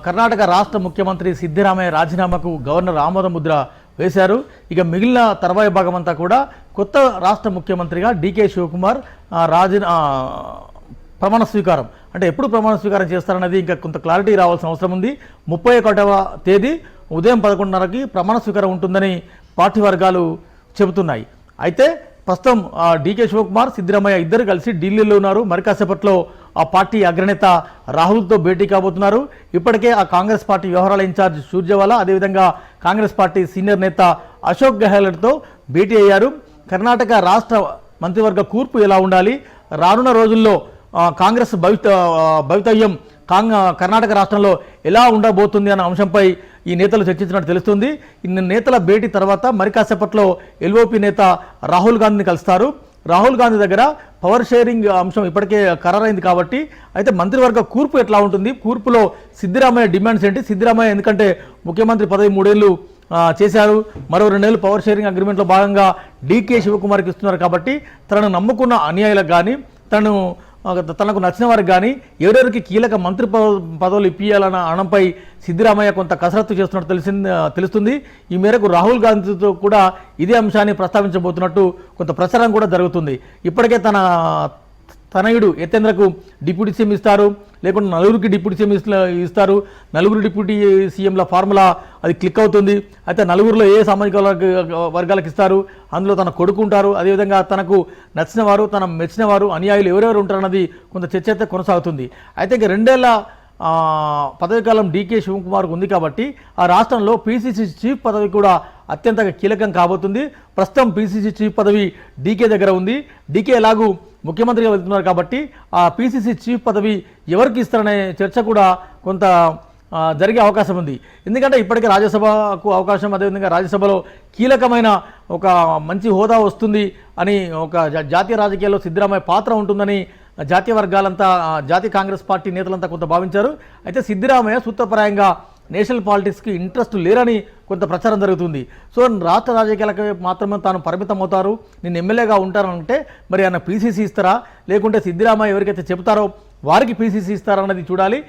కర్ణాటక రాష్ట్ర ముఖ్యమంత్రి సిద్దిరామయ్య రాజీనామాకు గవర్నర్ ఆమోద ముద్ర వేశారు. ఇక మిగిలిన తర్వాయి భాగం అంతా కూడా కొత్త రాష్ట్ర ముఖ్యమంత్రిగా డీకే శివకుమార్ ప్రమాణ స్వీకారం. అంటే ఎప్పుడు ప్రమాణ స్వీకారం చేస్తారన్నది ఇంకా కొంత క్లారిటీ రావాల్సిన అవసరం ఉంది. 31వ తేదీ ఉదయం 11:30కి ప్రమాణ స్వీకారం ఉంటుందని పార్టీ వర్గాలు చెబుతున్నాయి. అయితే ప్రస్తుతం డీకే శివకుమార్, సిద్దిరామయ్య ఇద్దరు కలిసి ఢిల్లీలో ఉన్నారు. మరి కాసేపట్లో ఆ పార్టీ అగ్రనేత రాహుల్తో భేటీ కాబోతున్నారు. ఇప్పటికే ఆ కాంగ్రెస్ పార్టీ వ్యవహారాల ఇన్ఛార్జ్ సూర్జేవాలా, అదేవిధంగా కాంగ్రెస్ పార్టీ సీనియర్ నేత అశోక్ గెహ్లోట్తో భేటీ అయ్యారు. కర్ణాటక రాష్ట్ర మంత్రివర్గ కూర్పు ఎలా ఉండాలి, రానున్న రోజుల్లో కాంగ్రెస్ భవితవ్యం కర్ణాటక రాష్ట్రంలో ఎలా ఉండబోతుంది అన్న అంశంపై ఈ నేతలు చర్చించినట్టు తెలుస్తుంది. ఇన్ని నేతల భేటీ తర్వాత మరి కాసేపట్లో ఎల్ఓపి నేత రాహుల్ గాంధీని కలుస్తారు. రాహుల్ గాంధీ దగ్గర పవర్ షేరింగ్ అంశం ఇప్పటికే ఖరారైంది కాబట్టి అయితే మంత్రివర్గ కూర్పు ఎట్లా ఉంటుంది, కూర్పులో సిద్దిరామయ్య డిమాండ్స్ ఏంటి, సిద్దిరామయ్య ఎందుకంటే ముఖ్యమంత్రి పదవి 3 ఏళ్ళు చేశారు, మరో 2 ఏళ్ళు పవర్ షేరింగ్ అగ్రిమెంట్లో భాగంగా డీకే శివకుమార్కి ఇస్తున్నారు కాబట్టి తనను నమ్ముకున్న అనుయాయులకు కానీ తనకు నచ్చిన వారికి కానీ ఎవరెవరికి కీలక మంత్రి పదవులు ఇప్పియాలన్న అనంపై సిద్దిరామయ్య కొంత కసరత్తు చేస్తున్నట్టు తెలుస్తుంది. ఈ మేరకు రాహుల్ గాంధీతో కూడా ఇదే అంశాన్ని ప్రస్తావించబోతున్నట్టు కొంత ప్రచారం కూడా జరుగుతుంది. ఇప్పటికే తనయుడు యతేంద్రకు డిప్యూటీ సీఎం ఇస్తారు, లేకుంటే నలుగురికి డిప్యూటీ సీఎం ఇస్తారు. నలుగురు డిప్యూటీ సీఎంల ఫార్ములా అది క్లిక్ అవుతుంది. అయితే నలుగురిలో ఏ సామాజిక వర్గాలకు ఇస్తారు, అందులో తన కొడుకు ఉంటారు, అదేవిధంగా తనకు నచ్చిన వారు, తన మెచ్చిన వారు, అనుయాయులు ఎవరెవరు ఉంటారన్నది కొంత చర్చ అయితే కొనసాగుతుంది. అయితే ఇక 2 ఏళ్ల పదవీకాలం డీకే శివకుమార్కు ఉంది కాబట్టి ఆ రాష్ట్రంలో పీసీసీ చీఫ్ పదవి కూడా అత్యంత కీలకం కాబోతుంది. ప్రస్తుతం పీసీసీ చీఫ్ పదవి డీకే దగ్గర ఉంది. డీకే ఎలాగూ ముఖ్యమంత్రిగా వెళ్తున్నారు కాబట్టి ఆ పీసీసీ చీఫ్ పదవి ఎవరికి ఇస్తారనే చర్చ కూడా కొంత జరిగే అవకాశం ఉంది. ఎందుకంటే ఇప్పటికే రాజ్యసభకు అవకాశం, అదేవిధంగా రాజ్యసభలో కీలకమైన ఒక మంచి హోదా వస్తుంది అని, ఒక జాతీయ రాజకీయాల్లో సిద్దిరామయ్య పాత్ర ఉంటుందని జాతీయ వర్గాలంతా, జాతీయ కాంగ్రెస్ పార్టీ నేతలంతా కొంత భావించారు. అయితే సిద్దిరామయ్య సూత్రప్రాయంగా నేషనల్ పాలిటిక్స్కి ఇంట్రెస్ట్ లేరని కొంత ప్రచారం జరుగుతుంది. సో రాష్ట్ర రాజకీయాలకు మాత్రమే తాను పరిమితం అవుతారు, నేను ఎమ్మెల్యేగా ఉంటానంటే మరి ఆయన పీసీసీ ఇస్తారా, లేకుంటే సిద్దిరామయ్య ఎవరికైతే చెబుతారో వారికి పీసీసీ ఇస్తారన్నది చూడాలి.